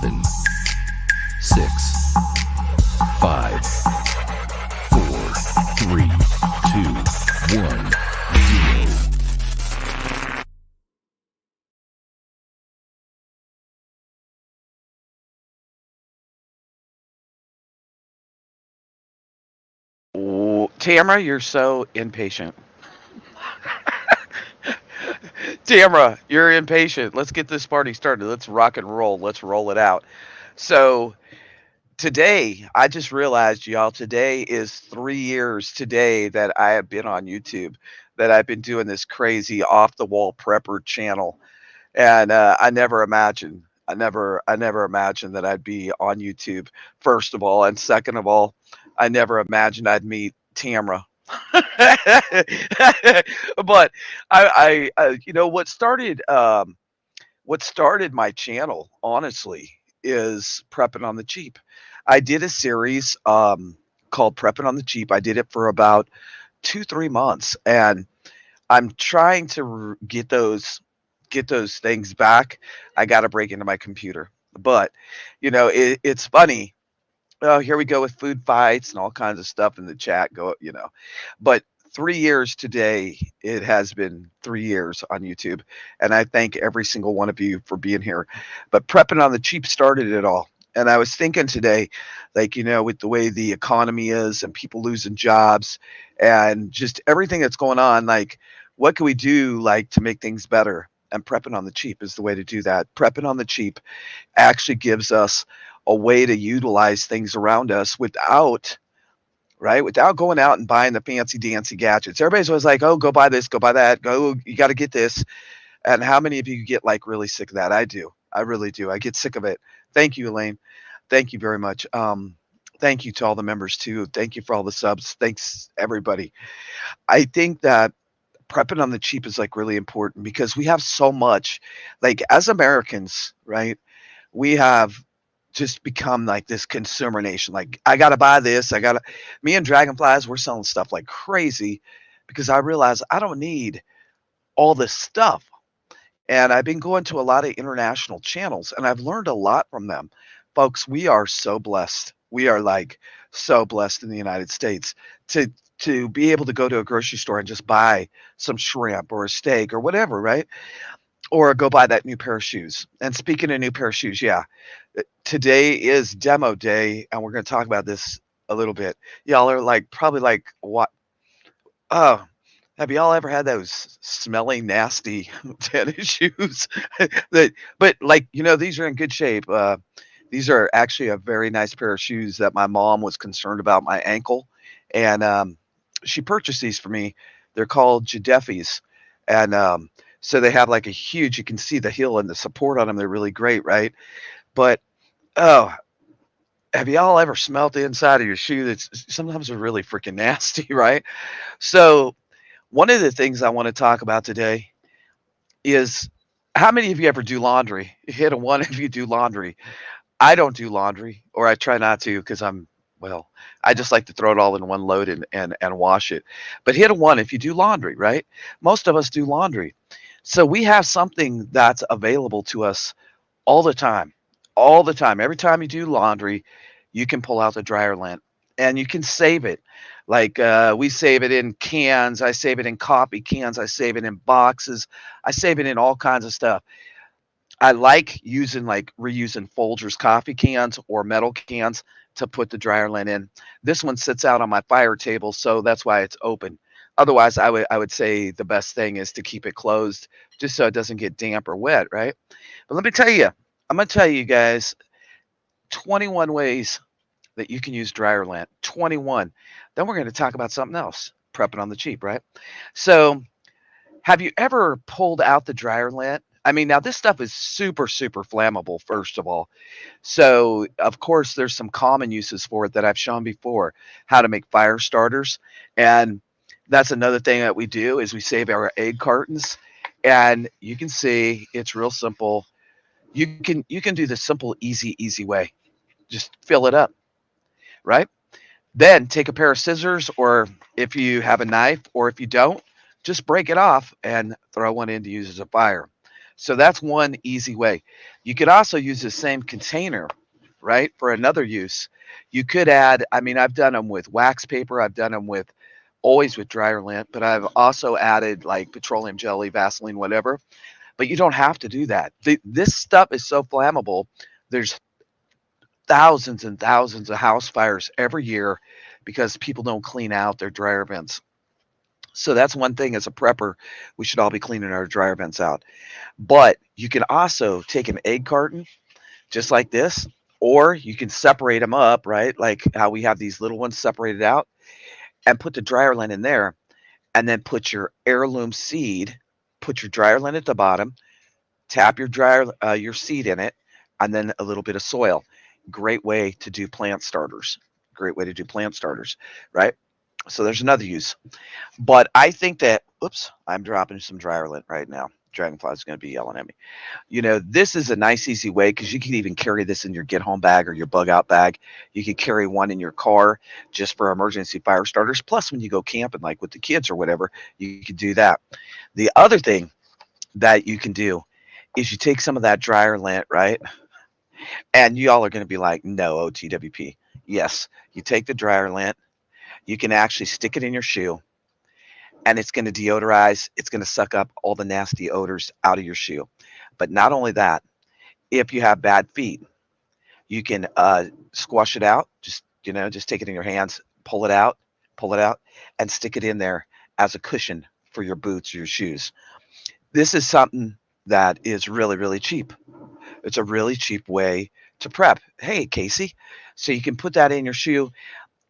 7, 6, 5, 4, 3, 2, 1, 0. Ooh, Tamara, you're so impatient. Tamara, you're impatient. Let's get this party started. Let's rock and roll. Let's roll it out. So, today, I just realized, y'all, today is 3 years today that I have been on YouTube, that I've been doing this crazy off the wall prepper channel. And I never imagined, I never imagined that I'd be on YouTube, first of all. And second of all, I never imagined I'd meet Tamara. But what started my channel, honestly, is prepping on the cheap. I did a series called Prepping on the Cheap. I did it for about 2, 3 months, and I'm trying to get those things back. I got to break into my computer, but it's funny. Oh, here we go with food fights and all kinds of stuff in the chat. But 3 years today, it has been 3 years on YouTube, and I thank every single one of you for being here. But prepping on the cheap started it all. And I was thinking today, like, with the way the economy is and people losing jobs and just everything that's going on, like, what can we do, like, to make things better? And prepping on the cheap is the way to do that. Prepping on the cheap actually gives us a way to utilize things around us without, right? Without going out and buying the fancy dancy gadgets. Everybody's always like, "Oh, go buy this, go buy that, go, you got to get this." And how many of you get like really sick of that? I do. I really do. I get sick of it. Thank you, Elaine. Thank you very much. Thank you to all the members too. Thank you for all the subs. Thanks everybody. I think that prepping on the cheap is like really important because we have so much, like as Americans, right? We have just become like this consumer nation. Like, I gotta buy this. Me and Dragonflies, we're selling stuff like crazy because I realize I don't need all this stuff. And I've been going to a lot of international channels and I've learned a lot from them. Folks, we are so blessed. We are like so blessed in the United States to be able to go to a grocery store and just buy some shrimp or a steak or whatever, right? Or go buy that new pair of shoes. And speaking of new pair of shoes, yeah, today is demo day, and we're going to talk about this a little bit. Y'all are like probably like, what? Oh, have y'all ever had those smelly, nasty tennis shoes? that, but like these are in good shape. These are actually a very nice pair of shoes that my mom was concerned about my ankle, and she purchased these for me. They're called Jadefis, and so they have like a huge. You can see the heel and the support on them. They're really great, right? But oh, have y'all ever smelt the inside of your shoe? That's sometimes are really freaking nasty, right? So one of the things I want to talk about today is how many of you ever do laundry? Hit a one if you do laundry. I don't do laundry, or I try not to because well, I just like to throw it all in one load and wash it. But hit a one if you do laundry, right? Most of us do laundry. So we have something that's available to us all the time. All the time. Every time you do laundry, you can pull out the dryer lint and you can save it. Like we save it in cans, I save it in coffee cans, I save it in boxes, I save it in all kinds of stuff. I like using like reusing Folgers coffee cans or metal cans to put the dryer lint in. This one sits out on my fire table, so that's why it's open. Otherwise, I would say the best thing is to keep it closed just so it doesn't get damp or wet, right? But let me tell you, I'm gonna tell you guys 21 ways that you can use dryer lint. 21. Then we're going to talk about something else. Prepping on the cheap, right? So, have you ever pulled out the dryer lint? I mean, now this stuff is super, super flammable, first of all. So, of course, there's some common uses for it that I've shown before, how to make fire starters. And that's another thing that we do is we save our egg cartons. And you can see it's real simple. You can do the simple, easy way. Just fill it up, right? Then take a pair of scissors, or if you have a knife, or if you don't, just break it off and throw one in to use as a fire. So that's one easy way. You could also use the same container, right, for another use. You could add, I mean, I've done them with wax paper, I've done them with always with dryer lint, but I've also added like petroleum jelly, Vaseline, whatever. But you don't have to do that. This stuff is so flammable. There's thousands and thousands of house fires every year because people don't clean out their dryer vents. So that's one thing as a prepper, we should all be cleaning our dryer vents out. But you can also take an egg carton just like this, or you can separate them up, right? Like how we have these little ones separated out, and put the dryer lint in there, and then put your heirloom seed, put your dryer lint at the bottom, tap your seed in it, and then a little bit of soil. Great way to do plant starters. Great way to do plant starters, right? So there's another use. But I think that, oops, I'm dropping some dryer lint right now. Dragonfly's going to be yelling at me. This is a nice, easy way because you can even carry this in your get home bag or your bug out bag. You could carry one in your car just for emergency fire starters. Plus, when you go camping, like with the kids or whatever, you could do that. The other thing that you can do is you take some of that dryer lint, right? And y'all are going to be like, no, OTWP. Yes, you take the dryer lint, you can actually stick it in your shoe, and it's going to deodorize. It's going to suck up all the nasty odors out of your shoe. But not only that, if you have bad feet, you can squash it out. Just take it in your hands, pull it out, and stick it in there as a cushion for your boots or your shoes. This is something that is really, really cheap. It's a really cheap way to prep. Hey, Casey. So you can put that in your shoe.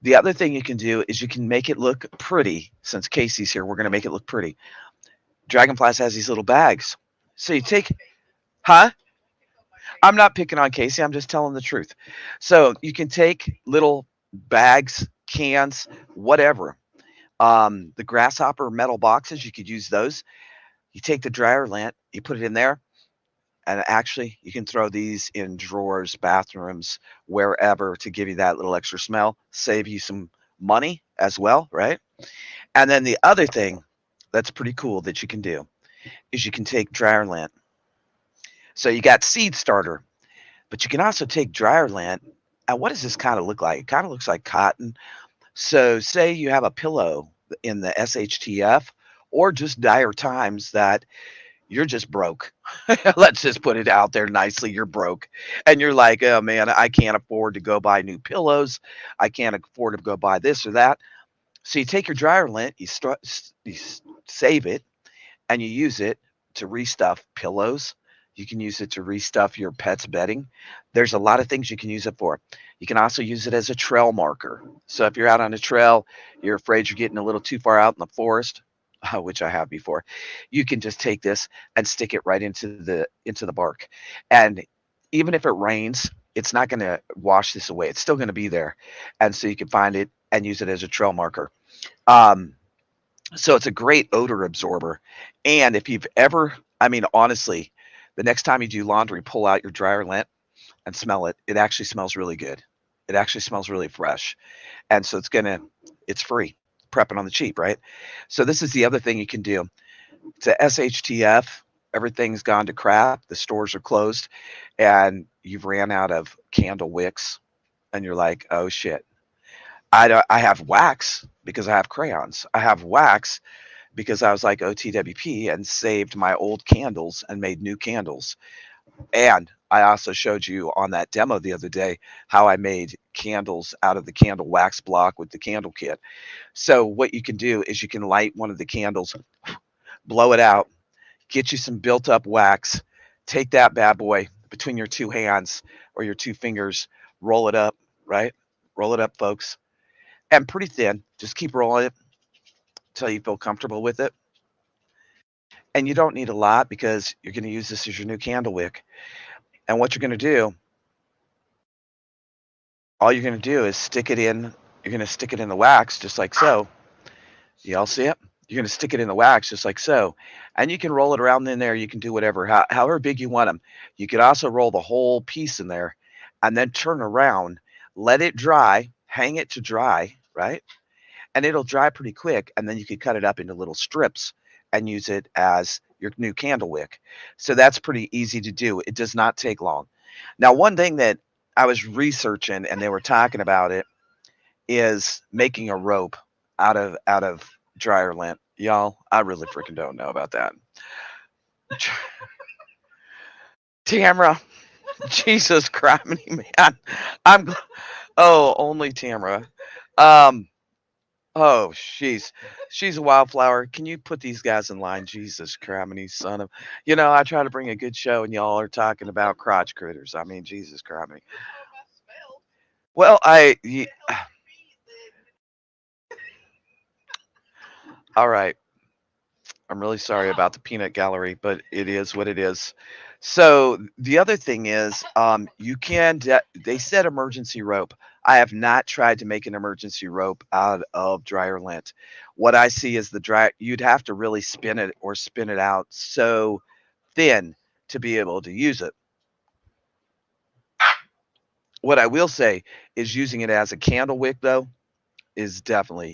The other thing you can do is you can make it look pretty. Since Casey's here, we're going to make it look pretty. Dragonflies has these little bags. So you take, huh? I'm not picking on Casey. I'm just telling the truth. So you can take little bags, cans, whatever. The grasshopper metal boxes, you could use those. You take the dryer lint, you put it in there, and actually you can throw these in drawers, bathrooms, wherever to give you that little extra smell, save you some money as well, right? And then the other thing that's pretty cool that you can do is you can take dryer lint. So you got seed starter, but you can also take dryer lint. And what does this kind of look like? It kind of looks like cotton. So say you have a pillow in the SHTF or just dire times that you're just broke. Let's just put it out there nicely. You're broke. And you're like, oh man, I can't afford to go buy new pillows. I can't afford to go buy this or that. So you take your dryer lint, you save it, and you use it to restuff pillows. You can use it to restuff your pet's bedding. There's a lot of things you can use it for. You can also use it as a trail marker. So if you're out on a trail, you're afraid you're getting a little too far out in the forest, which I have before, you can just take this and stick it right into the bark. And even if it rains, it's not going to wash this away. It's still going to be there. And so you can find it and use it as a trail marker. So it's a great odor absorber. And if you've ever, I mean, honestly, the next time you do laundry, pull out your dryer lint and smell it. It actually smells really good. It actually smells really fresh. And so it's free, prepping on the cheap, right? So this is the other thing you can do. To SHTF, everything's gone to crap. The stores are closed and you've ran out of candle wicks and you're like, oh shit. I have wax because I have crayons. I have wax because I was like OTWP and saved my old candles and made new candles. And I also showed you on that demo the other day how I made candles out of the candle wax block with the candle kit. So what you can do is you can light one of the candles, blow it out, get you some built up wax, take that bad boy between your two hands or your two fingers, roll it up, right? Roll it up, folks. And pretty thin. Just keep rolling it until you feel comfortable with it. And you don't need a lot because you're going to use this as your new candle wick. And what you're going to do, all you're going to do is stick it in. You're going to stick it in the wax just like so. You all see it? You're going to stick it in the wax just like so. And you can roll it around in there. You can do whatever, however big you want them. You could also roll the whole piece in there and then turn around, let it dry, hang it to dry, right? And it'll dry pretty quick. And then you could cut it up into little strips and use it as your new candle wick. So that's pretty easy to do. It does not take long. Now, one thing that I was researching and they were talking about it is making a rope out of dryer lint. Y'all, I really freaking don't know about that. Tamara, Jesus Christ, man. I'm only Tamara. Um oh she's a wildflower. Can you put these guys in line? Jesus Criminy, son of I try to bring a good show and y'all are talking about crotch critters. I mean, Jesus Criminy. Well, all right. I'm really sorry about the peanut gallery, but it is what it is. So the other thing is, they said emergency rope. I have not tried to make an emergency rope out of dryer lint. What I see is you'd have to really spin it or spin it out so thin to be able to use it. What I will say is using it as a candle wick though is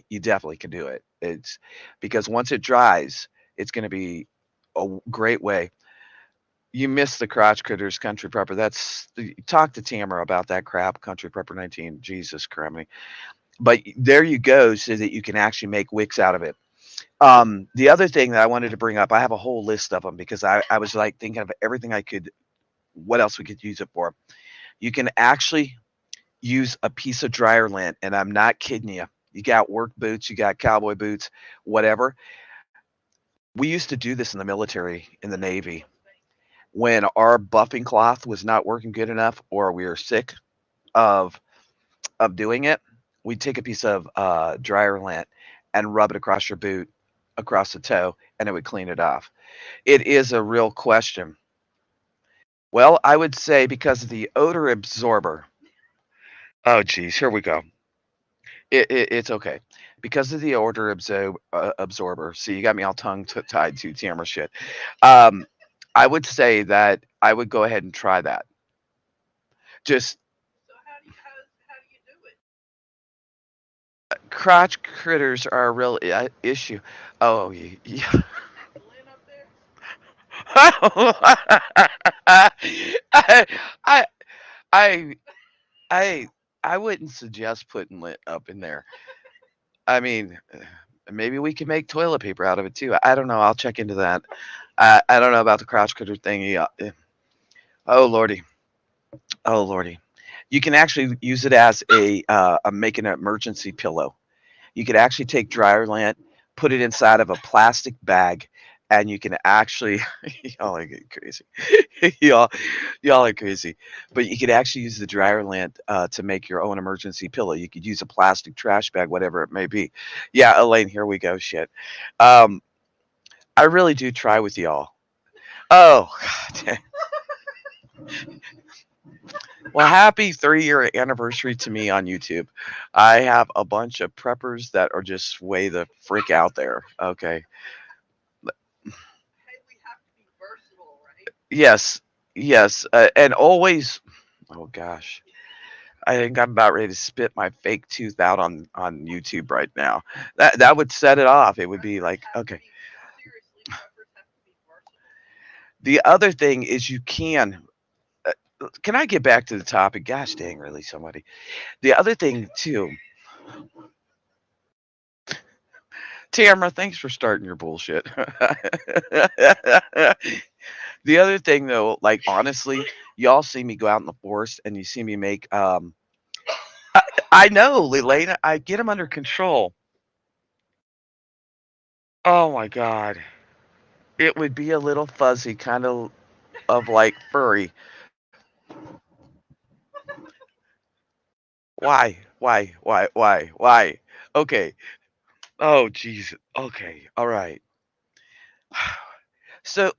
you definitely can do it. It's because once it dries, it's going to be a great way. You missed the crotch critters country prepper. Talk to Tamara about that crap, country prepper 19. Jesus Christ. But there you go, so that you can actually make wicks out of it. The other thing that I wanted to bring up, I have a whole list of them because I was like thinking of everything what else we could use it for. You can actually use a piece of dryer lint, and I'm not kidding you. You got work boots, you got cowboy boots, whatever. We used to do this in the military, in the Navy, when our buffing cloth was not working good enough or we were sick of doing it. We'd take a piece of dryer lint and rub it across your boot, across the toe, and it would clean it off. It is a real question. Well, I would say because of the odor absorber. Oh, geez, here we go. It's okay because of the absorber. See, you got me all tongue tied to Tamara shit. Um, I would say that I would go ahead and try that. Just crotch critters are a real issue. Oh, yeah. I, I, I, I, I wouldn't suggest putting lint up in there. I mean, maybe we can make toilet paper out of it too. I don't know. I'll check into that. I don't know about the crotch critter thing. Yeah. Oh lordy. Oh lordy. You can actually use it as make an emergency pillow. You could actually take dryer lint, put it inside of a plastic bag, and you can actually y'all are getting crazy. y'all y'all are crazy. But you could actually use the dryer lint to make your own emergency pillow. You could use a plastic trash bag, whatever it may be. Yeah, Elaine, here we go. Shit. Um, I really do try with y'all. Oh, God. Well, happy 3-year anniversary to me on YouTube. I have a bunch of preppers that are just way the frick out there. Okay. Yes. Yes. And always, oh gosh. I think I'm about ready to spit my fake tooth out on YouTube right now. That would set it off. It would be like, okay. The other thing is you can I get back to the topic? Gosh dang, really somebody. The other thing too, Tamara, thanks for starting your bullshit. The other thing though, like honestly, y'all see me go out in the forest and you see me make I, I know, Lelena, I get them under control. Oh my god. It would be a little fuzzy, kind of like furry. Why? Why? Why? Why? Why? Okay. Oh jeez. Okay. All right. So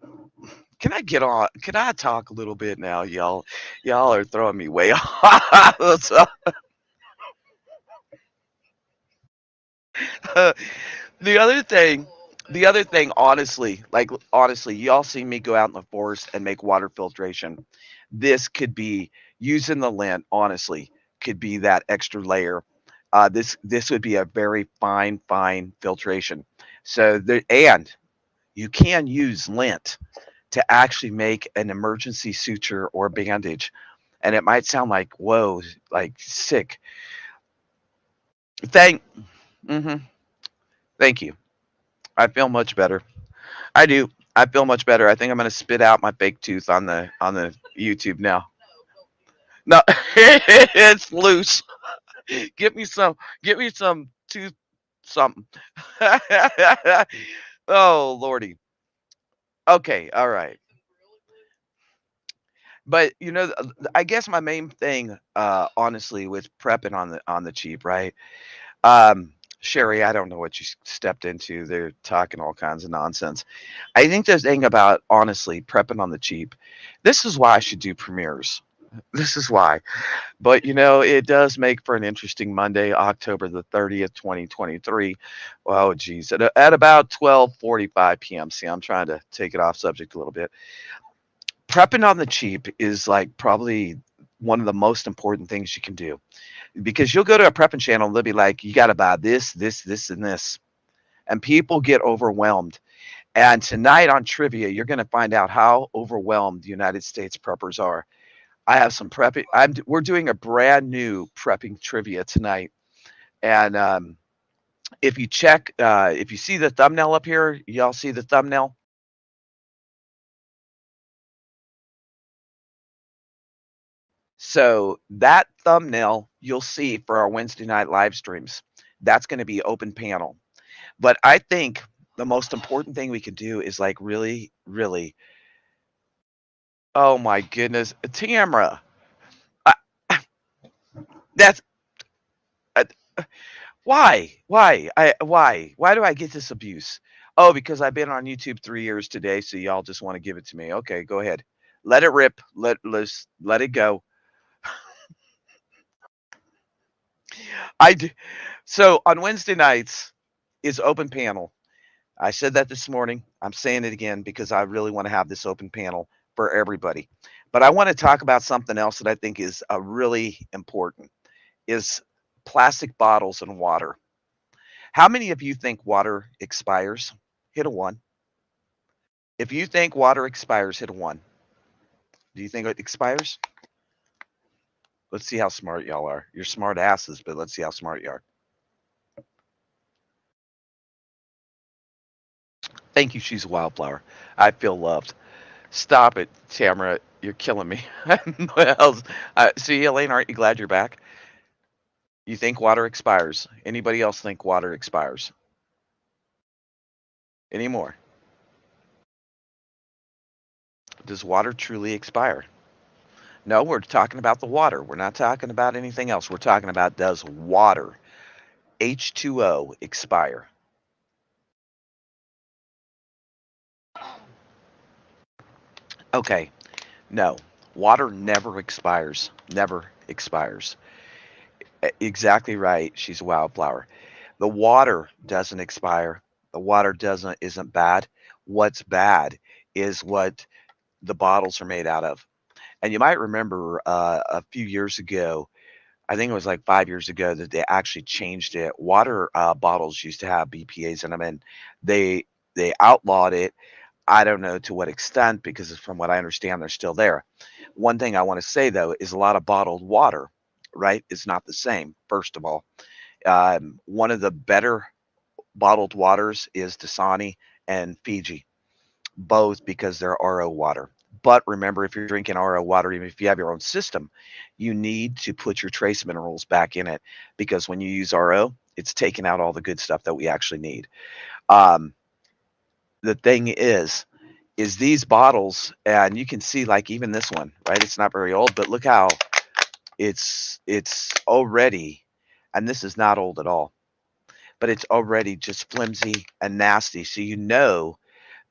can I get on? Can I talk a little bit now, y'all? Y'all are throwing me way off. So, the other thing, honestly, y'all see me go out in the forest and make water filtration. This could be using the lint. Honestly, could be that extra layer. This would be a very fine filtration. So and you can use lint to actually make an emergency suture or bandage. And it might sound like, whoa, like sick. Thank, hmm thank you. I feel much better. I do. I feel much better. I think I'm gonna spit out my fake tooth on the YouTube now. No, it's loose. Give me some. Give me some tooth something. Oh lordy. Okay. All right. But I guess my main thing, honestly, with prepping on the cheap, right? Um, Sherry, I don't know what you stepped into. They're talking all kinds of nonsense. I think the thing about honestly prepping on the cheap, this is why I should do premieres. This is why. But it does make for an interesting Monday, October the 30th, 2023. Oh geez. At about 12:45 p.m. See, I'm trying to take it off subject a little bit. Prepping on the cheap is like probably one of the most important things you can do, because you'll go to a prepping channel and they'll be like, you got to buy this, and this. And people get overwhelmed. And tonight on trivia, you're going to find out how overwhelmed the United States preppers are. I have some prepping. We're doing a brand new prepping trivia tonight. And if you check, if you see the thumbnail up here, y'all see the thumbnail? So that thumbnail you'll see for our Wednesday night live streams. That's going to be open panel. But I think the most important thing we can do is like really, really. Oh my goodness, Tamara, I, that's uh, why do I get this abuse? Oh, because I've been on YouTube 3 years today, so y'all just want to give it to me. Okay, go ahead, let it rip. Let it go. I do. So on Wednesday nights is open panel. I said that this morning. I'm saying it again because I really want to have this open panel for everybody. But I want to talk about something else that I think is really important is plastic bottles and water. How many of you think water expires? Hit a one. If you think water expires, hit a one. Do you think it expires? Let's see how smart y'all are. You're smart asses, but let's see how smart you are. Thank you, she's a wildflower. I feel loved. Stop it, Tamara. You're killing me. What else? See, Elaine, aren't you glad you're back? You think water expires. Anybody else think water expires? Anymore? Does water truly expire? No, we're talking about the water. We're not talking about anything else. We're talking about, does water, H2O, expire? Okay, no. Water never expires. Never expires. Exactly right. She's a wildflower. The water doesn't expire. The water doesn't isn't bad. What's bad is what the bottles are made out of. And you might remember a few years ago, I think it was like 5 years ago, that they actually changed it. Water bottles used to have BPA's in them, and they they outlawed it. I don't know to what extent, because from what I understand, they're still there. One thing I want to say though is a lot of bottled water, right, is not the same. First of all, one of the better bottled waters is Dasani and Fiji, both because they're RO water. But remember, if you're drinking RO water, even if you have your own system, you need to put your trace minerals back in it, because when you use RO, it's taking out all the good stuff that we actually need. Um, the thing is these bottles, and you can see like even this one, right? It's not very old, but look how it's already, and this is not old at all, but it's already just flimsy and nasty. So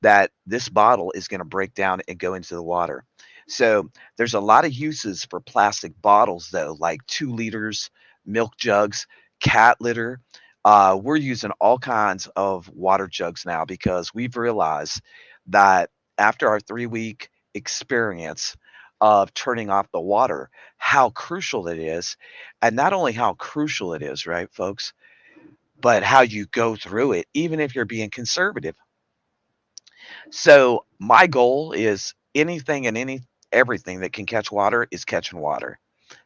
that this bottle is going to break down and go into the water. So there's a lot of uses for plastic bottles, though, like 2 liters, milk jugs, cat litter. We're using all kinds of water jugs now because we've realized that after our 3 week experience of turning off the water, how crucial it is. And not only how crucial it is, right, folks, but how you go through it, even if you're being conservative. So my goal is anything and everything that can catch water is catching water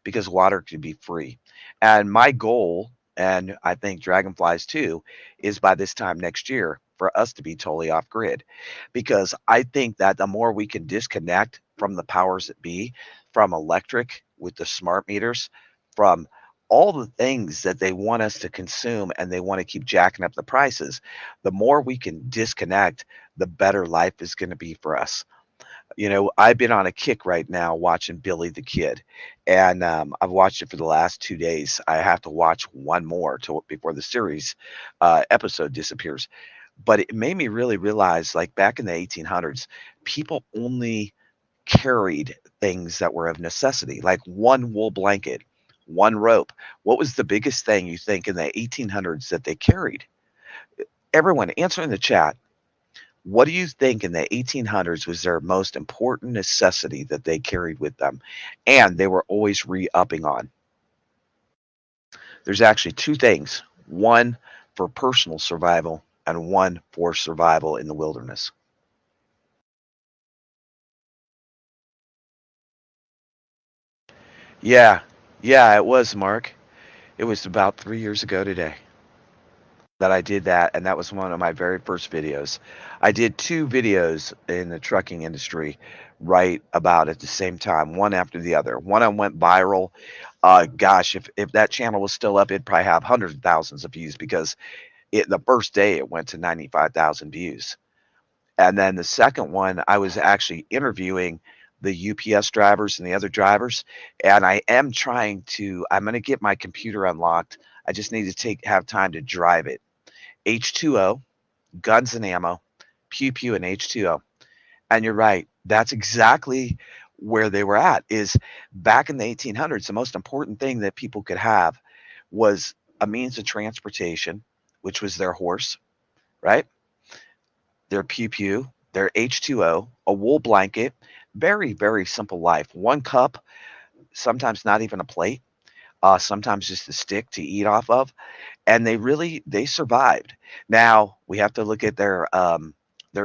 because water could be free. And my goal, and I think Dragonflies too, is by this time next year for us to be totally off grid. Because I think that the more we can disconnect from the powers that be, from electric with the smart meters, from all the things that they want us to consume and they want to keep jacking up the prices, the more we can disconnect, the better life is going to be for us. I've been on a kick right now watching Billy the Kid, and I've watched it for the last 2 days. I have to watch one more to before the series episode disappears. But it made me really realize, like back in the 1800s, people only carried things that were of necessity, like one wool blanket, one rope. What was the biggest thing you think in the 1800s that they carried? Everyone, answer in the chat. What do you think in the 1800s was their most important necessity that they carried with them and they were always re-upping on? There's actually two things, one for personal survival and one for survival in the wilderness. Yeah, yeah, it was, Mark. It was about 3 years ago today that I did that, and that was one of my very first videos. I did two videos in the trucking industry right about at the same time, one after the other. One of them went viral. Gosh, if that channel was still up, it'd probably have hundreds of thousands of views because the first day it went to 95,000 views. And then the second one, I was actually interviewing the UPS drivers and the other drivers, and I'm going to get my computer unlocked. I just need to have time to drive it. H2O, guns and ammo, pew pew and H2O. And you're right. That's exactly where they were at is back in the 1800s, the most important thing that people could have was a means of transportation, which was their horse, right? Their pew pew, their H2O, a wool blanket, very, very simple life. One cup, sometimes not even a plate, sometimes just a stick to eat off of. And they survived. Now we have to look at their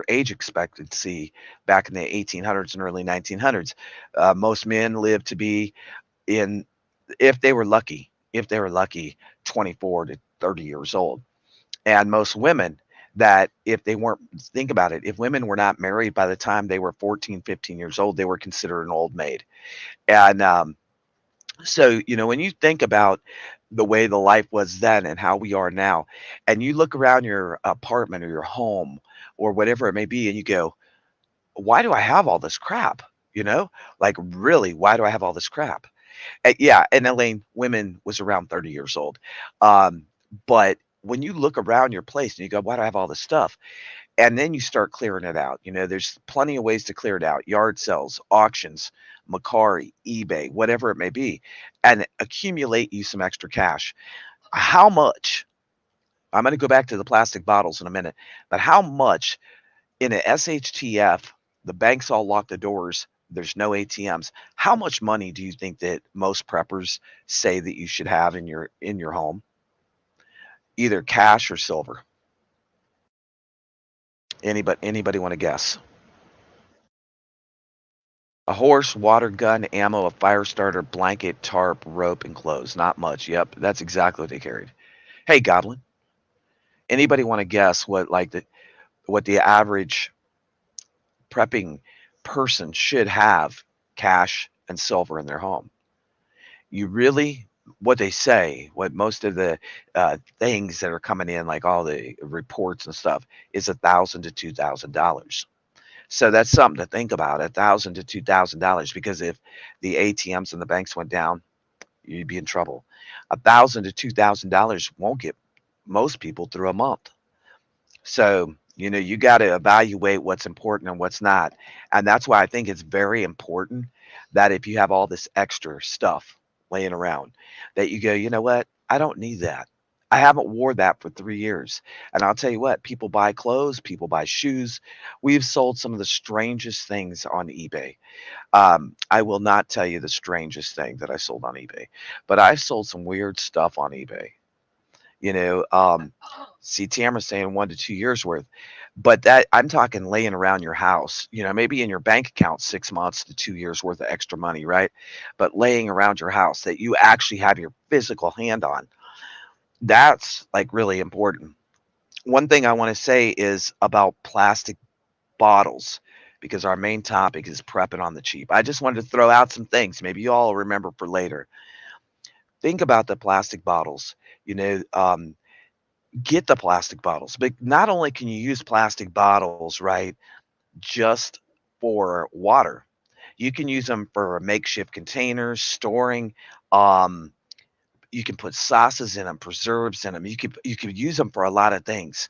age expectancy back in the 1800s and early 1900s. Most men lived to be in, if they were lucky, 24 to 30 years old. And most women that if they weren't, think about it, if women were not married by the time they were 14, 15 years old, they were considered an old maid. And so, when you think about the way the life was then and how we are now, and you look around your apartment or your home or whatever it may be, and you go, why do I have all this crap? Like, really, why do I have all this crap? Yeah, and Elaine, women was around 30 years old. Um, but when you look around your place and you go, why do I have all this stuff? And then you start clearing it out. There's plenty of ways to clear it out. Yard sales, auctions, Macari, eBay, whatever it may be, and accumulate you some extra cash. How much? I'm going to go back to the plastic bottles in a minute, but how much in an SHTF, the banks all lock the doors, there's no ATMs. How much money do you think that most preppers say that you should have in your home? Either cash or silver. Anybody want to guess? A horse, water gun, ammo, a fire starter, blanket, tarp, rope, and clothes. Not much. Yep, that's exactly what they carried. Hey, Goblin. Anybody want to guess what the average prepping person should have cash and silver in their home? You really, what they say, what most of the things that are coming in, like all the reports and stuff, is $1,000 to $2,000. So that's something to think about, $1,000 to $2,000, because if the ATMs and the banks went down, you'd be in trouble. $1,000 to $2,000 won't get most people through a month. So, you got to evaluate what's important and what's not. And that's why I think it's very important that if you have all this extra stuff laying around, that you go, you know what? I don't need that. I haven't wore that for 3 years. And I'll tell you what, people buy clothes, people buy shoes. We've sold some of the strangest things on eBay. I will not tell you the strangest thing that I sold on eBay, but I've sold some weird stuff on eBay. You know, see, Tamara's saying 1 to 2 years worth. But that I'm talking laying around your house, maybe in your bank account 6 months to 2 years worth of extra money, right? But laying around your house that you actually have your physical hand on, that's like really important. One thing I want to say is about plastic bottles, because our main topic is prepping on the cheap. I just wanted to throw out some things. Maybe you all remember for later. Think about the plastic bottles. You know, um, get the plastic bottles, but not only can you use plastic bottles, right, just for water. You can use them for makeshift containers, storing. Um, you can put sauces in them, preserves in them. You could use them for a lot of things.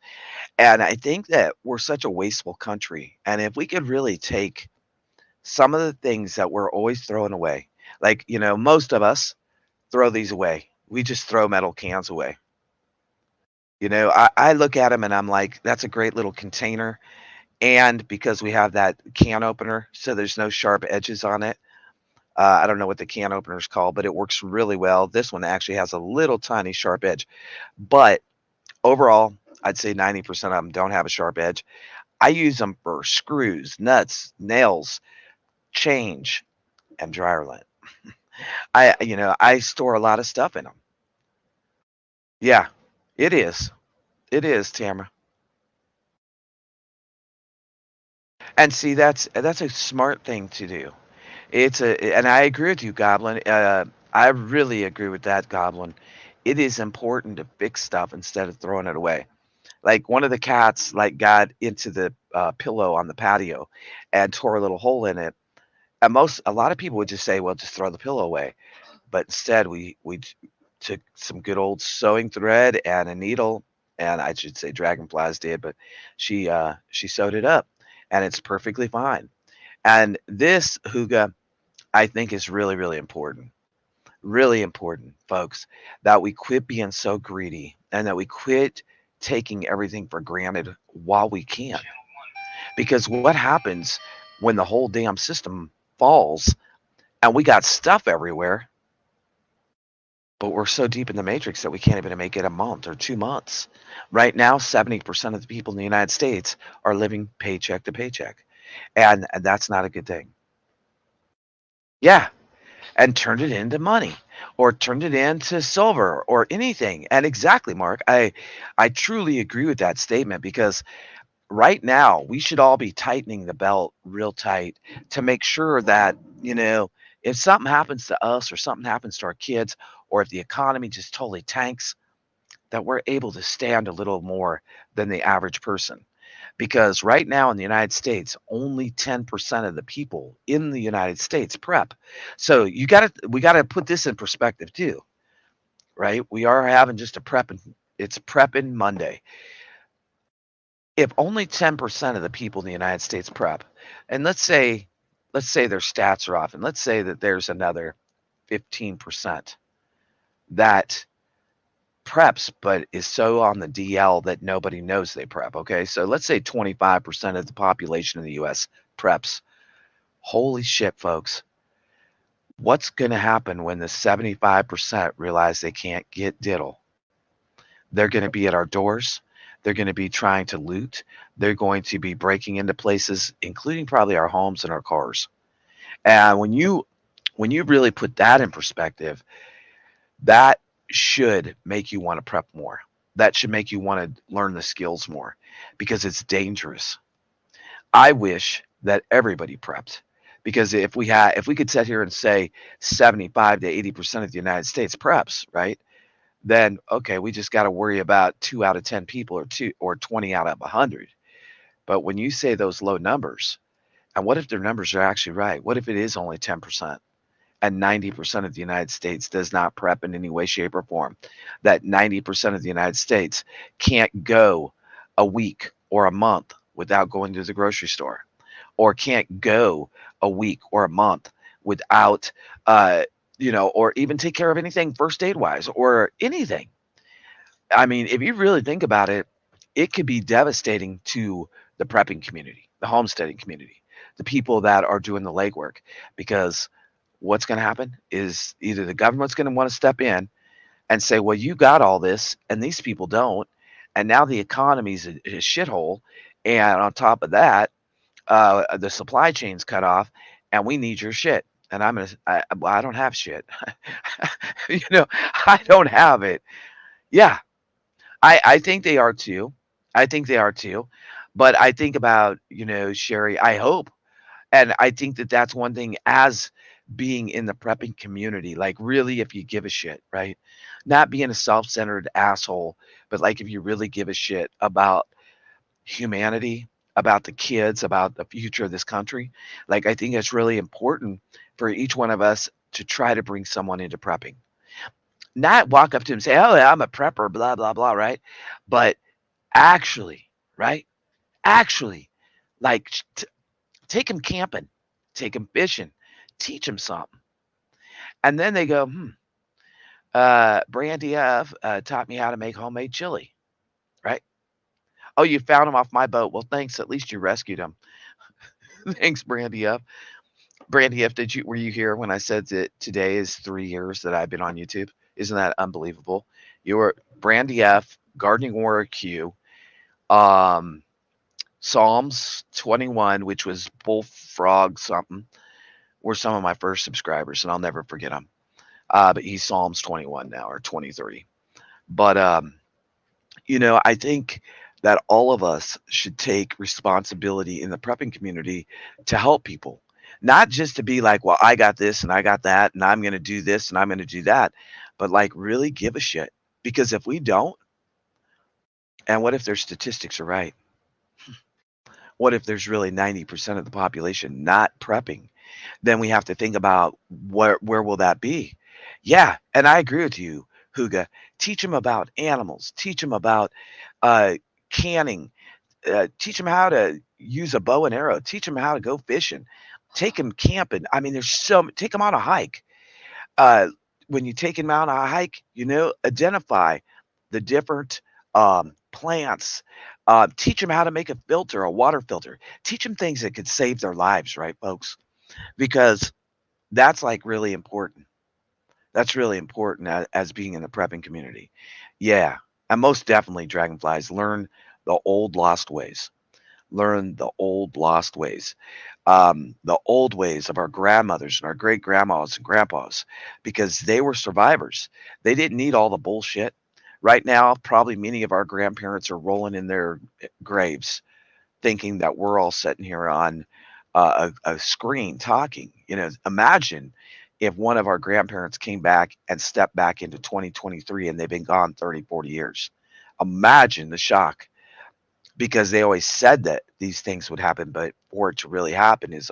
And I think that we're such a wasteful country. And if we could really take some of the things that we're always throwing away, like, most of us throw these away. We just throw metal cans away. I look at them and I'm like, that's a great little container. And because we have that can opener, so there's no sharp edges on it. I don't know what the can opener is called, but it works really well. This one actually has a little tiny sharp edge. But overall, I'd say 90% of them don't have a sharp edge. I use them for screws, nuts, nails, change, and dryer lint. I store a lot of stuff in them. Yeah, it is. It is, Tamara. And see, that's a smart thing to do. And I agree with you, Goblin. I really agree with that, Goblin. It is important to fix stuff instead of throwing it away. Like one of the cats, like got into the pillow on the patio, and tore a little hole in it. And a lot of people would just say, "Well, just throw the pillow away." But instead, we took some good old sewing thread and a needle, and I should say Dragonflies did, but she sewed it up, and it's perfectly fine. And this Huga, I think, is really, really important. Really important, folks, that we quit being so greedy and that we quit taking everything for granted while we can. Because what happens when the whole damn system falls and we got stuff everywhere, but we're so deep in the matrix that we can't even make it a month or 2 months. Right now, 70% of the people in the United States are living paycheck to paycheck. And that's not a good thing. Yeah, and turned it into money or turned it into silver or anything. And exactly, Mark, I truly agree with that statement because right now we should all be tightening the belt real tight to make sure that, if something happens to us or something happens to our kids or if the economy just totally tanks, that we're able to stand a little more than the average person. Because right now in the United States, only 10% of the people in the United States prep. So we gotta put this in perspective too, right? We are having just a prep and it's prepping Monday. If only 10% of the people in the United States prep, and let's say their stats are off, and let's say that there's another 15% that preps, but is so on the DL that nobody knows they prep. Okay. So let's say 25% of the population of the US preps. Holy shit, folks. What's going to happen when the 75% realize they can't get diddle? They're going to be at our doors. They're going to be trying to loot. They're going to be breaking into places, including probably our homes and our cars. And when you really put that in perspective, that should make you want to prep more. That should make you want to learn the skills more because it's dangerous. I wish that everybody prepped because if we could sit here and say 75 to 80% of the United States preps, right? Then okay, we just got to worry about 2 out of 10 people or 20 out of 100. But when you say those low numbers, and what if their numbers are actually right? What if it is only 10%? And 90% of the United States does not prep in any way, shape, or form. That 90% of the United States can't go a week or a month without going to the grocery store, or can't go a week or a month without, or even take care of anything first aid wise or anything. I mean, if you really think about it, it could be devastating to the prepping community, the homesteading community, the people that are doing the legwork, because what's going to happen is either the government's going to want to step in and say, well, you got all this and these people don't. And now the economy's a shithole And on top of that, the supply chain's cut off, and we need your shit. And well, I don't have shit. You know, I don't have it. Yeah, I think they are too. I think they are too. But I think about, Sherry, I hope, and I think that that's one thing as being in the prepping community, like really if you give a shit, right? Not being a self-centered asshole, but like if you really give a shit about humanity, about the kids, about the future of this country, like I think it's really important for each one of us to try to bring someone into prepping. Not walk up to him and say, "Oh, yeah, I'm a prepper, blah blah blah," right? But actually, right? Actually, like take them camping, take them fishing, teach them something. And then they go, Brandy F taught me how to make homemade chili, right? Oh, you found him off my boat. Well, thanks. At least you rescued him. Thanks, Brandy F. Brandy F, were you here when I said that today is 3 years that I've been on YouTube? Isn't that unbelievable? You were Brandy F, Gardening Warrior Q, um, Psalms 21, which was Bullfrog something, were some of my first subscribers, and I'll never forget them. But he's Psalms 21 now, or 23. But I think that all of us should take responsibility in the prepping community to help people, not just to be like, well, I got this and I got that, and I'm going to do this and I'm going to do that, but like really give a shit. Because if we don't, and what if their statistics are right? What if there's really 90% of the population not prepping? Then we have to think about where will that be? Yeah, and I agree with you, Huga. Teach them about animals. Teach them about uh, canning. Teach them how to use a bow and arrow. Teach them how to go fishing. Take them camping. I mean, take them on a hike. Uh, when you take them out on a hike, identify the different plants. Teach them how to make a filter, a water filter. Teach them things that could save their lives, right, folks? Because that's like really important. That's really important as being in the prepping community. Yeah, and most definitely, dragonflies, learn the old lost ways. Learn the old lost ways, the old ways of our grandmothers and our great grandmas and grandpas, because they were survivors. They didn't need all the bullshit. Right now, probably many of our grandparents are rolling in their graves thinking that we're all sitting here on a screen talking. Imagine if one of our grandparents came back and stepped back into 2023 and they've been gone 30, 40 years. Imagine the shock, because they always said that these things would happen, but for it to really happen it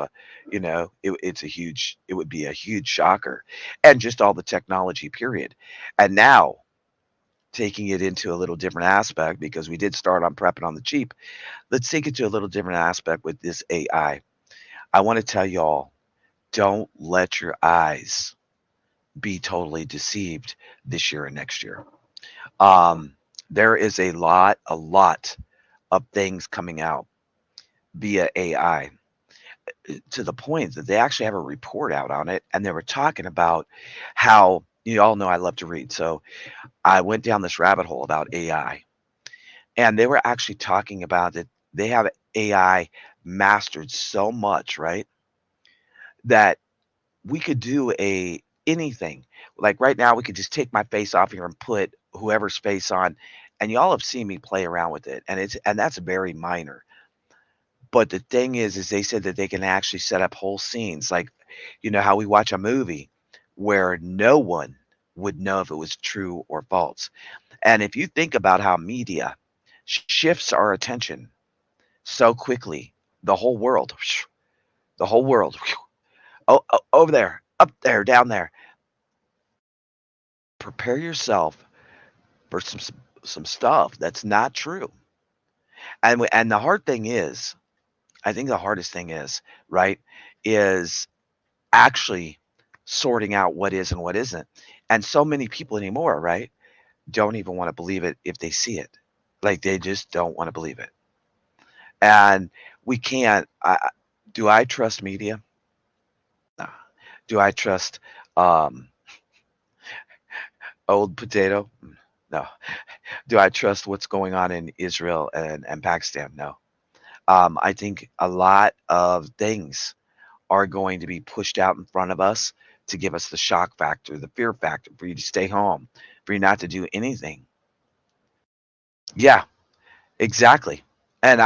would be a huge shocker. And just all the technology, period. And now, taking it into a little different aspect, because we did start on prepping on the cheap, let's take it to a little different aspect with this AI. I want to tell y'all, don't let your eyes be totally deceived this year and next year. Um, there is a lot of things coming out via AI, to the point that they actually have a report out on it, and they were talking about how, you all know I love to read, so I went down this rabbit hole about AI, and they were actually talking about that they have AI mastered so much, right, that we could do a anything. Like right now, we could just take my face off here and put whoever's face on, and y'all have seen me play around with it, and that's very minor. But the thing is they said that they can actually set up whole scenes, like how we watch a movie where no one would know if it was true or false. And if you think about how media shifts our attention so quickly, the whole world, the whole world, oh, over there, up there, down there. Prepare yourself for some stuff that's not true. And the hard thing is, I think the hardest thing is, right, is actually sorting out what is and what isn't. And so many people anymore, right, don't even want to believe it if they see it. Like they just don't want to believe it. And we can't. Do I trust media? No. Do I trust um, old potato? No. Do I trust what's going on in Israel and Pakistan? No. I think a lot of things are going to be pushed out in front of us to give us the shock factor, the fear factor, for you to stay home, for you not to do anything. Yeah, exactly. And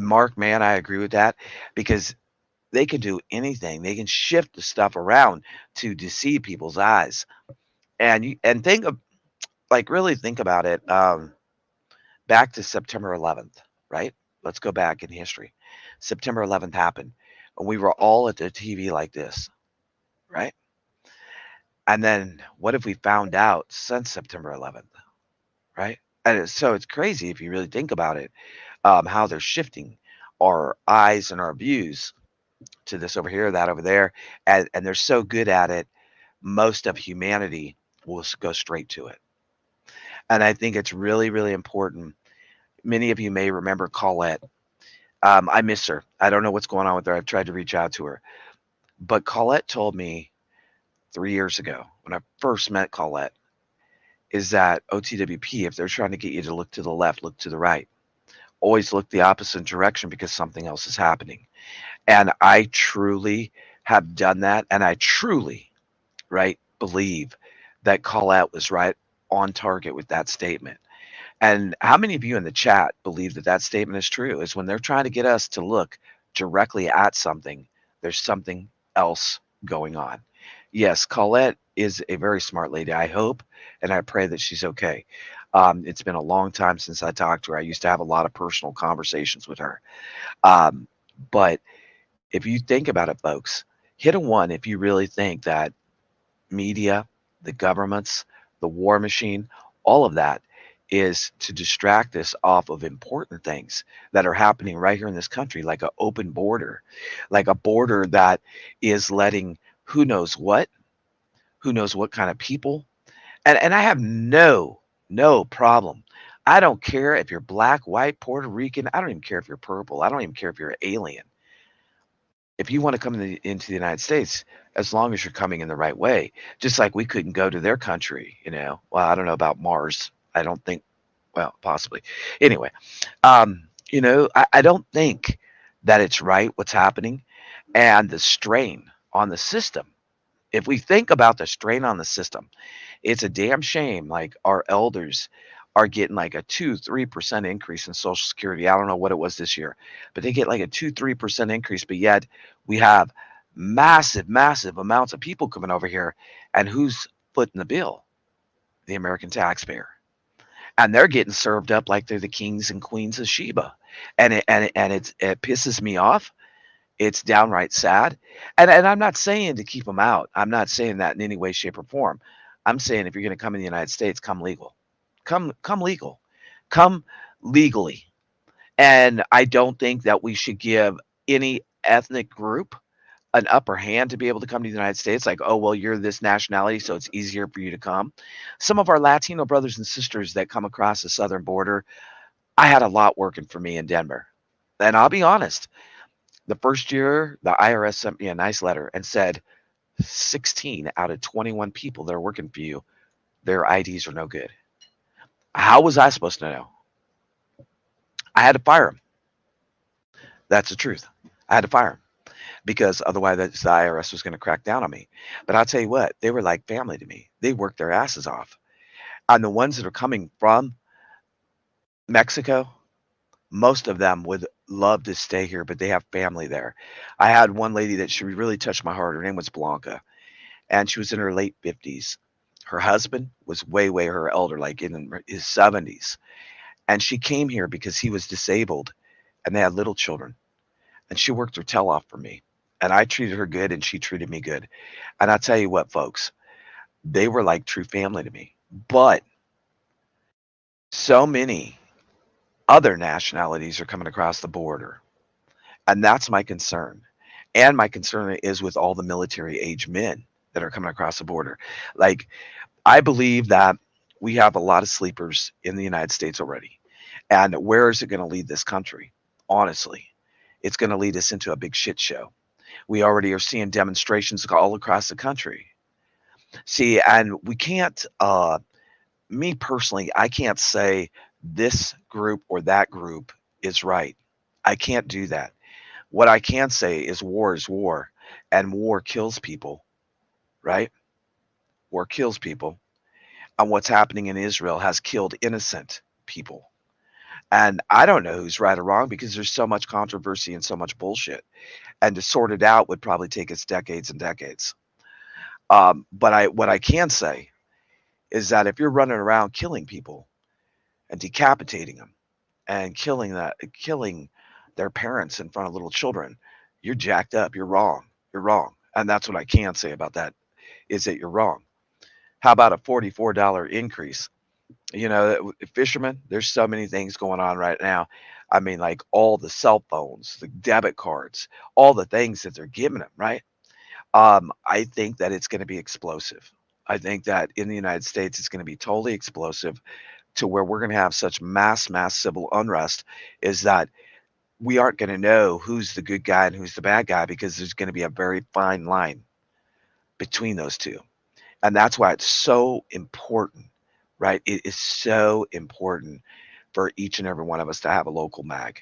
Mark, man, I agree with that because they can do anything. They can shift the stuff around to deceive people's eyes. And think of, like, really think about it. Back to September 11th, right? Let's go back in history. September 11th happened, and we were all at the TV like this, right? And then what if we found out since September 11th, right? And it's crazy if you really think about it, how they're shifting our eyes and our views to this over here, that over there, and they're so good at it. Most of humanity will go straight to it, and I think it's really, really important. Many of you may remember Colette. I miss her. I don't know what's going on with her. I've tried to reach out to her, but Colette told me 3 years ago when I first met Colette is that OTWP, if they're trying to get you to look to the left, look to the right. Always look the opposite direction because something else is happening. And I truly have done that. And I truly, right, believe that Colette was right on target with that statement. And how many of you in the chat believe that that statement is true? Is when they're trying to get us to look directly at something, there's something else going on. Yes, Colette is a very smart lady. I hope and I pray that she's okay. It's been a long time since I talked to her. I used to have a lot of personal conversations with her. Um, but if you think about it, folks, hit a one if you really think that media, the governments, the war machine, all of that is to distract us off of important things that are happening right here in this country, like an open border, like a border that is letting who knows what kind of people. And I have no problem. I don't care if you're black, white, Puerto Rican. I don't even care if you're purple. I don't even care if you're an alien. If you want to come into the United States, as long as you're coming in the right way, just like we couldn't go to their country, Well, I don't know about Mars. I don't think, well, possibly. Anyway, I don't think that it's right what's happening and the strain on the system. If we think about the strain on the system, it's a damn shame. Like our elders are getting like a 2-3% increase in Social Security. I don't know what it was this year, but they get like a 2-3% increase. But yet we have massive amounts of people coming over here. And who's footing the bill? The American taxpayer. And they're getting served up like they're the kings and queens of Sheba. And it pisses me off. It's downright sad. And I'm not saying to keep them out. I'm not saying that in any way, shape, or form. I'm saying if you're going to come in the United States, come legal. Come legal. Come legally. And I don't think that we should give any ethnic group an upper hand to be able to come to the United States. Like, oh, well, you're this nationality, so it's easier for you to come. Some of our Latino brothers and sisters that come across the southern border, I had a lot working for me in Denver. And I'll be honest, the first year, the IRS sent me a nice letter and said 16 out of 21 people that are working for you, their IDs are no good. How was I supposed to know? I had to fire them. That's the truth. I had to fire them because otherwise the IRS was going to crack down on me. But I'll tell you what, they were like family to me. They worked their asses off. And the ones that are coming from Mexico, most of them would love to stay here, but they have family there. I had one lady that she really touched my heart. Her name was Blanca, and she was in her late 50s. Her husband was way her elder, like in his 70s. And she came here because he was disabled and they had little children. And she worked her tail off for me. And I treated her good and she treated me good. And I'll tell you what, folks, they were like true family to me. But so many other nationalities are coming across the border. And that's my concern. And my concern is with all the military age men that are coming across the border. Like, I believe that we have a lot of sleepers in the United States already. And where is it going to lead this country? Honestly, it's going to lead us into a big shit show. We already are seeing demonstrations all across the country. See, and we can't, me personally, I can't say this group or that group is right. I can't do that. What I can say is war is war, and war kills people, right? War kills people. And what's happening in Israel has killed innocent people. And I don't know who's right or wrong because there's so much controversy and so much bullshit. And to sort it out would probably take us decades and decades. But what I can say is that if you're running around killing people and decapitating them and killing their parents in front of little children, you're jacked up. You're wrong. You're wrong. And that's what I can say about that is that you're wrong. How about a $44 increase? Fishermen, there's so many things going on right now. I mean, like all the cell phones, the debit cards, all the things that they're giving them, right? I think that it's going to be explosive. I think that in the United States, it's going to be totally explosive to where we're going to have such mass civil unrest is that we aren't going to know who's the good guy and who's the bad guy because there's going to be a very fine line between those two. And that's why it's so important, right? It is so important for each and every one of us to have a local mag,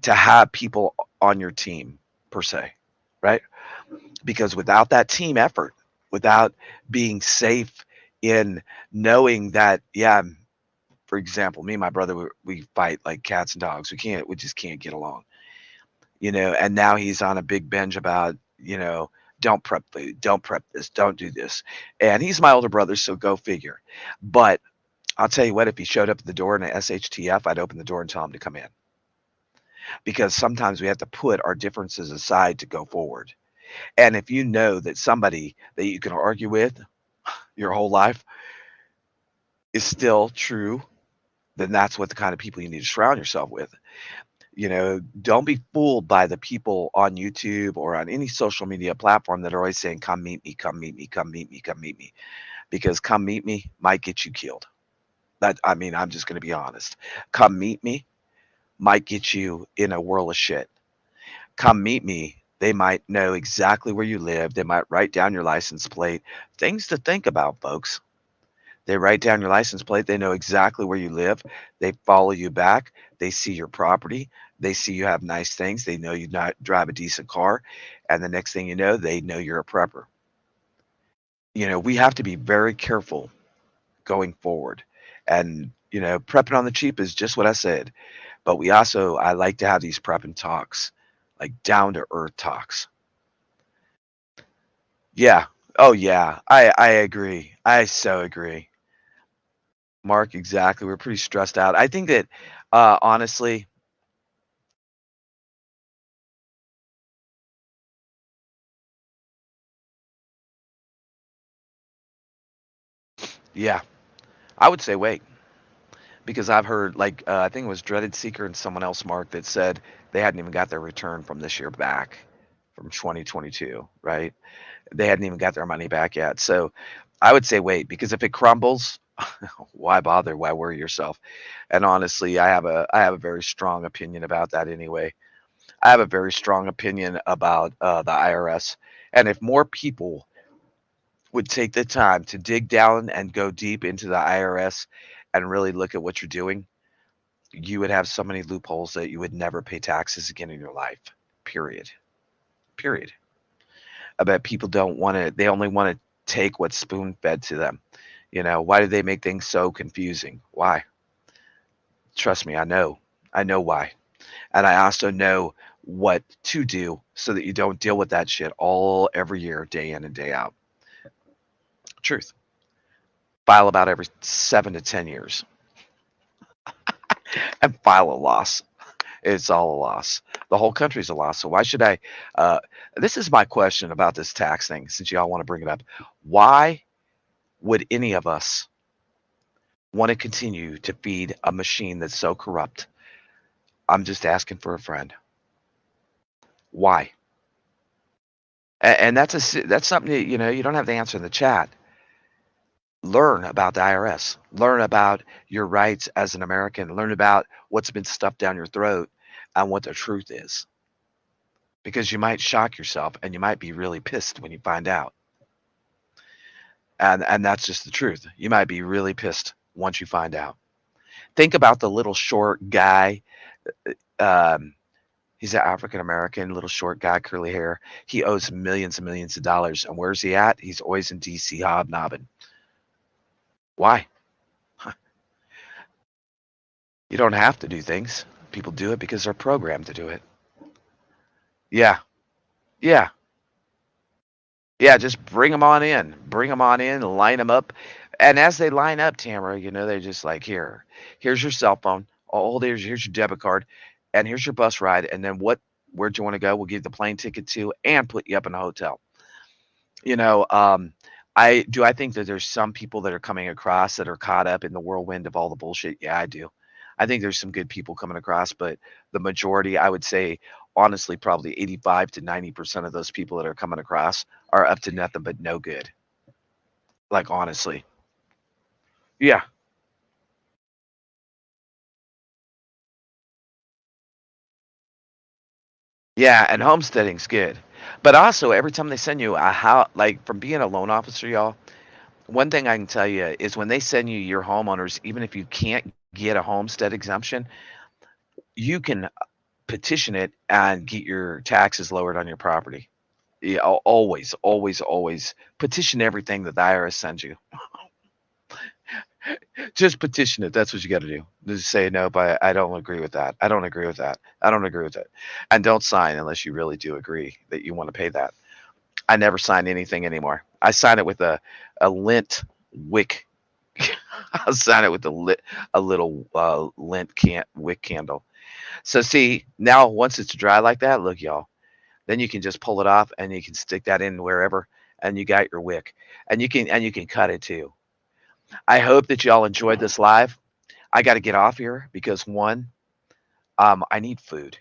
to have people on your team per se, right? Because without that team effort, without being safe in knowing that, yeah, for example, me and my brother, we fight like cats and dogs. We just can't get along, and now he's on a big binge about, don't prep food, don't prep this, don't do this. And he's my older brother, so go figure. But I'll tell you what, if he showed up at the door in an SHTF, I'd open the door and tell him to come in. Because sometimes we have to put our differences aside to go forward. And if you know that somebody that you can argue with your whole life is still true, then that's what the kind of people you need to surround yourself with. Don't be fooled by the people on YouTube or on any social media platform that are always saying, come meet me, come meet me, come meet me, come meet me. Because come meet me might get you killed. I'm just going to be honest. Come meet me might get you in a whirl of shit. Come meet me. They might know exactly where you live. They might write down your license plate. Things to think about, folks. They write down your license plate. They know exactly where you live. They follow you back. They see your property. They see you have nice things. They know you not drive a decent car. And the next thing you know, they know you're a prepper. We have to be very careful going forward. And, prepping on the cheap is just what I said. But I like to have these prepping talks, like down to earth talks. Yeah. Oh, yeah. I agree. I so agree. Mark, exactly. We're pretty stressed out. I think that, honestly, yeah, I would say wait because I've heard like I think it was Dreaded Seeker and someone else, Mark, that said they hadn't even got their return from this year back from 2022, right? They hadn't even got their money back yet. So I would say wait because if it crumbles, why bother? Why worry yourself? And honestly, I have a very strong opinion about that anyway. I have a very strong opinion about the IRS, and if more people would take the time to dig down and go deep into the IRS and really look at what you're doing, you would have so many loopholes that you would never pay taxes again in your life. Period. Period. I bet people don't want to, they only want to take what's spoon fed to them. Why do they make things so confusing? Why? Trust me, I know. I know why. And I also know what to do so that you don't deal with that shit all every year, day in and day out. Truth. File about every 7 to 10 years and file a loss. It's all a loss. The whole country's a loss. So why should I? This is my question about this tax thing, since y'all want to bring it up. Why would any of us want to continue to feed a machine that's so corrupt? I'm just asking for a friend. Why? And that's something that, you don't have to answer in the chat. Learn about the IRS. Learn about your rights as an American. Learn about what's been stuffed down your throat and what the truth is. Because you might shock yourself and you might be really pissed when you find out. And that's just the truth. You might be really pissed once you find out. Think about the little short guy He's an African American, little short guy, curly hair. He owes millions and millions of dollars. And where's he at? He's always in DC hobnobbing. Why? You don't have to do things. People do it because they're programmed to do it. Yeah. Yeah. Yeah, just bring them on in. Bring them on in, line them up. And as they line up, Tamara, they're just like, here's your cell phone. Oh, here's your debit card, and here's your bus ride. And then where'd you want to go? We'll give you the plane ticket to, and put you up in a hotel. You know, um, I think that there's some people that are coming across that are caught up in the whirlwind of all the bullshit. Yeah, I do. I think there's some good people coming across, but the majority, I would say, honestly, probably 85 to 90% of those people that are coming across are up to nothing but no good. Like, honestly. Yeah. Yeah, and homesteading's good. But also, every time they send you like from being a loan officer, y'all, one thing I can tell you is when they send you your homeowners, even if you can't get a homestead exemption, you can petition it and get your taxes lowered on your property. Yeah, always, always, always petition everything that the IRS sends you. Just petition it. That's what you got to do. Just say no, but I don't agree with that. I don't agree with that. I don't agree with it. And don't sign unless you really do agree that you want to pay that. I never sign anything anymore. I sign it with a lint wick. I'll sign it with a little lint wick candle. So see, now once it's dry like that, look, y'all, then you can just pull it off and you can stick that in wherever, and you got your wick, and you can cut it too. I hope that y'all enjoyed this live. I got to get off here because one, I need food,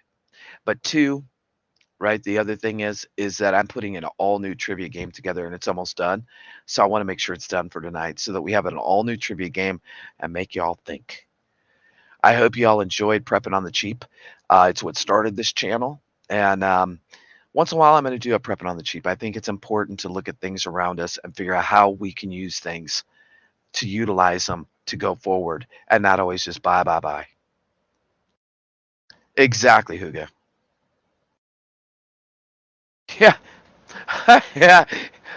but two, right? The other thing is that I'm putting an all new trivia game together and it's almost done. So I want to make sure it's done for tonight so that we have an all new trivia game and make y'all think. I hope y'all enjoyed prepping on the cheap. It's what started this channel, and once in a while I'm going to do a prepping on the cheap. I think it's important to look at things around us and figure out how we can use things to utilize them to go forward and not always just buy, buy, buy. Exactly, Hugo. Yeah. Yeah.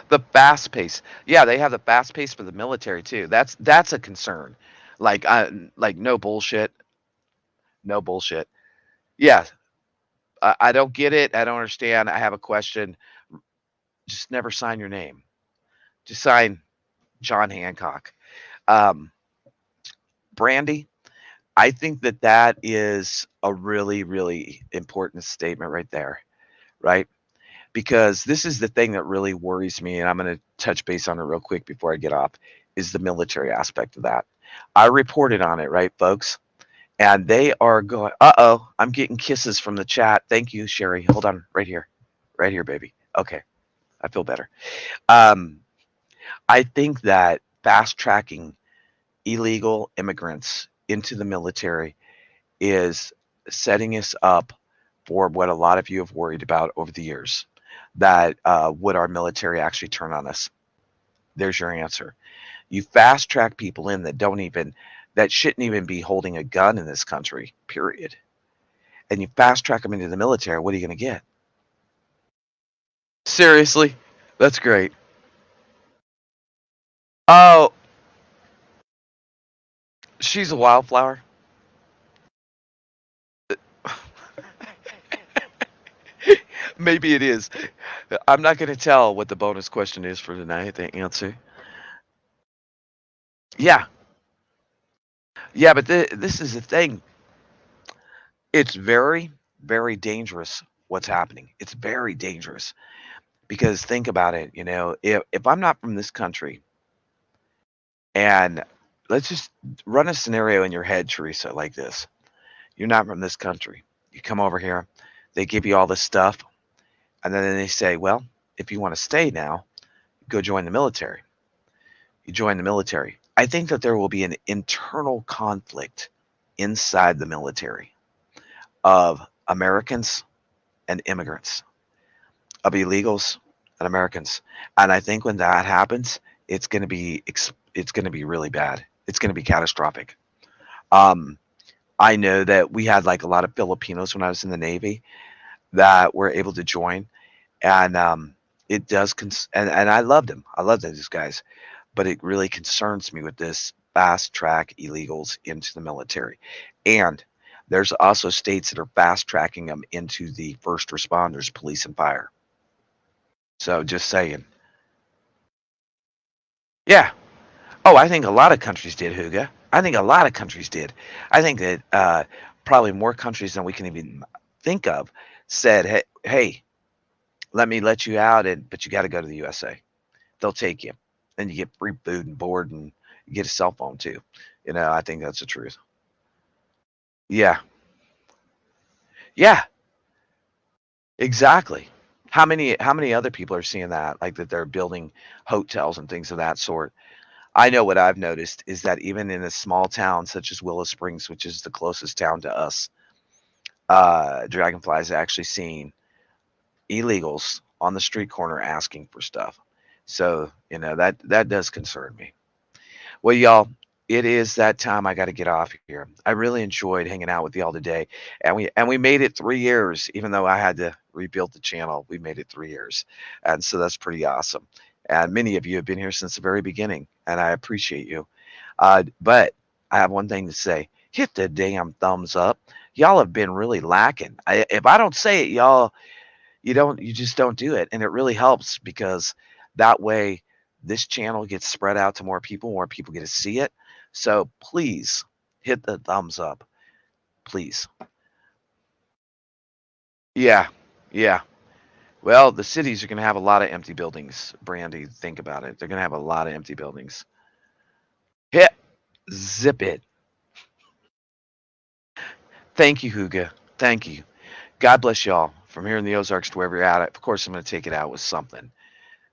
The fast pace. Yeah, they have the fast pace for the military too. That's a concern. Like no bullshit. No bullshit. Yeah. I don't get it. I don't understand. I have a question. Just never sign your name. Just sign John Hancock. Um, Brandy, I think that is a really, really important statement right there, right? Because this is the thing that really worries me, and I'm going to touch base on it real quick before I get off, is the military aspect of that. I reported on it, right, folks? And they are going, uh-oh, I'm getting kisses from the chat. Thank you, Sherry. Hold on, right here. Right here, baby. Okay, I feel better. Um, I think that fast tracking illegal immigrants into the military is setting us up for what a lot of you have worried about over the years, that would our military actually turn on us? There's your answer. You fast track people in that shouldn't even be holding a gun in this country, period. And you fast track them into the military, what are you going to get? Seriously? That's great. Oh, she's a wildflower. Maybe it is. I'm not going to tell what the bonus question is for tonight, the answer. Yeah. Yeah, but this is the thing. It's very, very dangerous what's happening. It's very dangerous because think about it, if I'm not from this country, and let's just run a scenario in your head, Teresa, like this. You're not from this country. You come over here, they give you all this stuff, and then they say, well, if you want to stay now, go join the military. You join the military. I think that there will be an internal conflict inside the military of Americans and immigrants, of illegals and Americans. And I think when that happens, it's going to be really bad. It's going to be catastrophic. I know that we had like a lot of Filipinos when I was in the Navy, that were able to join, and it does, and I loved them. I loved these guys, but it really concerns me with this fast track illegals into the military, and there's also states that are fast tracking them into the first responders, police and fire. So just saying. Yeah. Oh, I think a lot of countries did, Huga. I think a lot of countries did. I think that probably more countries than we can even think of said, hey, let me let you out, but you got to go to the USA. They'll take you, and you get free food and board, and you get a cell phone too. I think that's the truth. Yeah, yeah, exactly. How many other people are seeing that? Like that they're building hotels and things of that sort. I know what I've noticed is that even in a small town such as Willow Springs, which is the closest town to us, Dragonfly is actually seeing illegals on the street corner asking for stuff. So, that does concern me. Well, y'all, it is that time. I got to get off here. I really enjoyed hanging out with y'all today, and we made it 3 years. Even though I had to rebuild the channel, we made it 3 years, and so that's pretty awesome. And many of you have been here since the very beginning, and I appreciate you. But I have one thing to say: hit the damn thumbs up. Y'all have been really lacking. If I don't say it, y'all, you just don't do it, and it really helps because that way this channel gets spread out to more people get to see it. So please hit the thumbs up, please. Yeah, yeah. Well, the cities are going to have a lot of empty buildings, Brandy. Think about it. They're going to have a lot of empty buildings. Hit, zip it. Thank you, Huga. Thank you. God bless y'all from here in the Ozarks to wherever you're at. Of course, I'm going to take it out with something.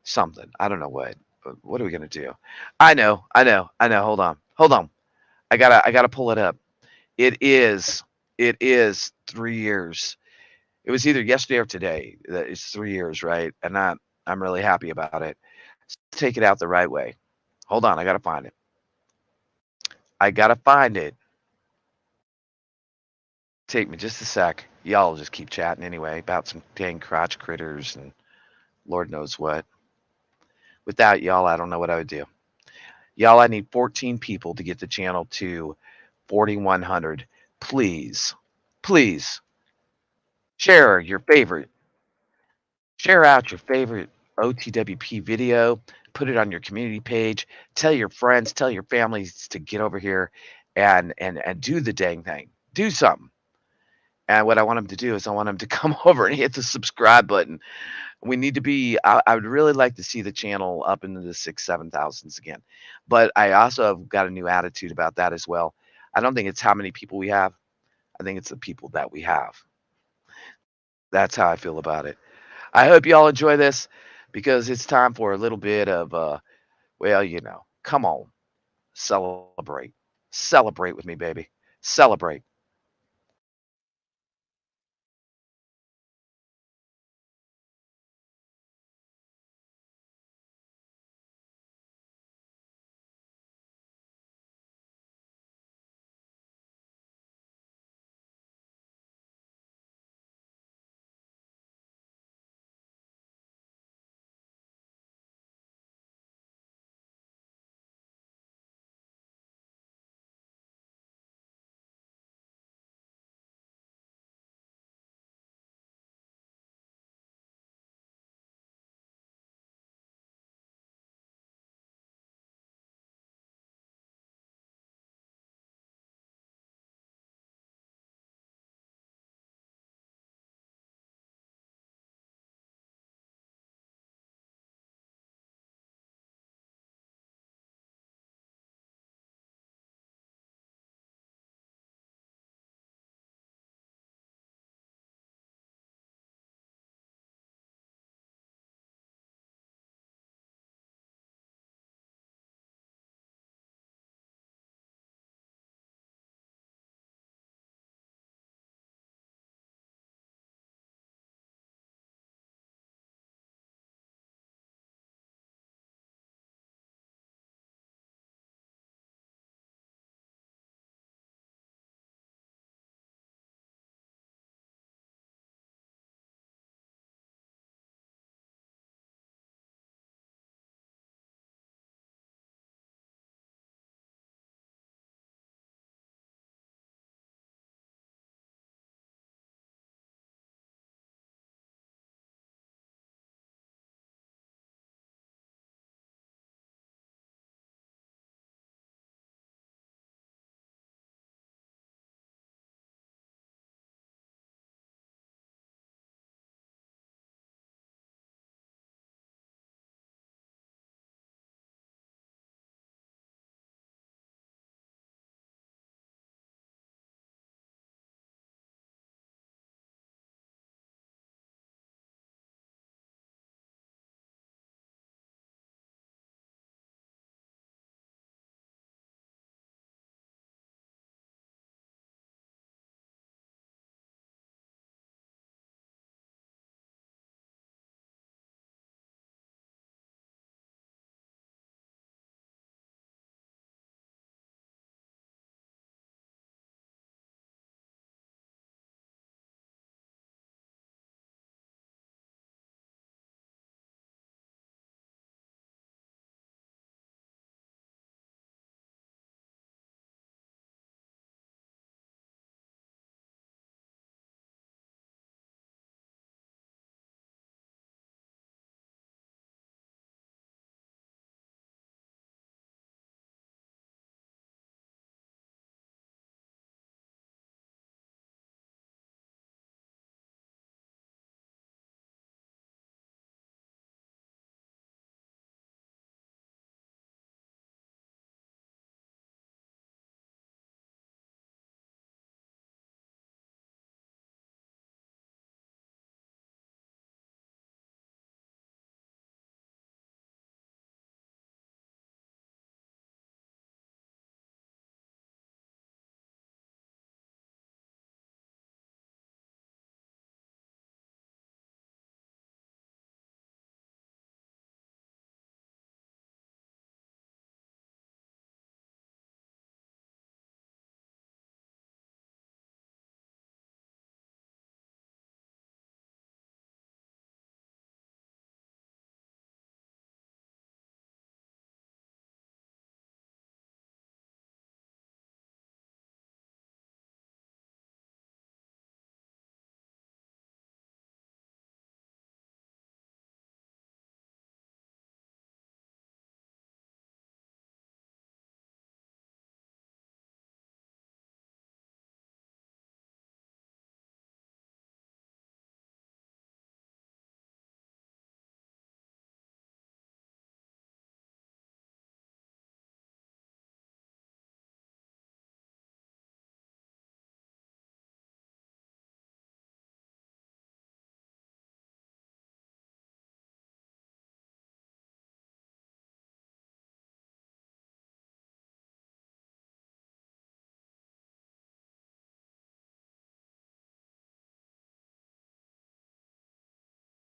Something. I don't know what. But what are we gonna do? I know. Hold on. Hold on. I gotta pull it up. It is 3 years. It was either yesterday or today. That it's 3 years, right? And I'm really happy about it. Take it out the right way. Hold on, I gotta find it. I gotta find it. Take me just a sec. Y'all just keep chatting anyway about some dang crotch critters and Lord knows what. Without y'all, I don't know what I would do. Y'all, I need 14 people to get the channel to 4,100. Please, please share your favorite, share out your favorite OTWP video, put it on your community page, tell your friends, tell your families to get over here and do the dang thing. Do something. And what I want them to do is I want them to come over and hit the subscribe button. We need to be, I would really like to see the channel up into the 7,000s again. But I also have got a new attitude about that as well. I don't think it's how many people we have. I think it's the people that we have. That's how I feel about it. I hope you all enjoy this because it's time for a little bit of, well, come on, celebrate. Celebrate with me, baby. Celebrate.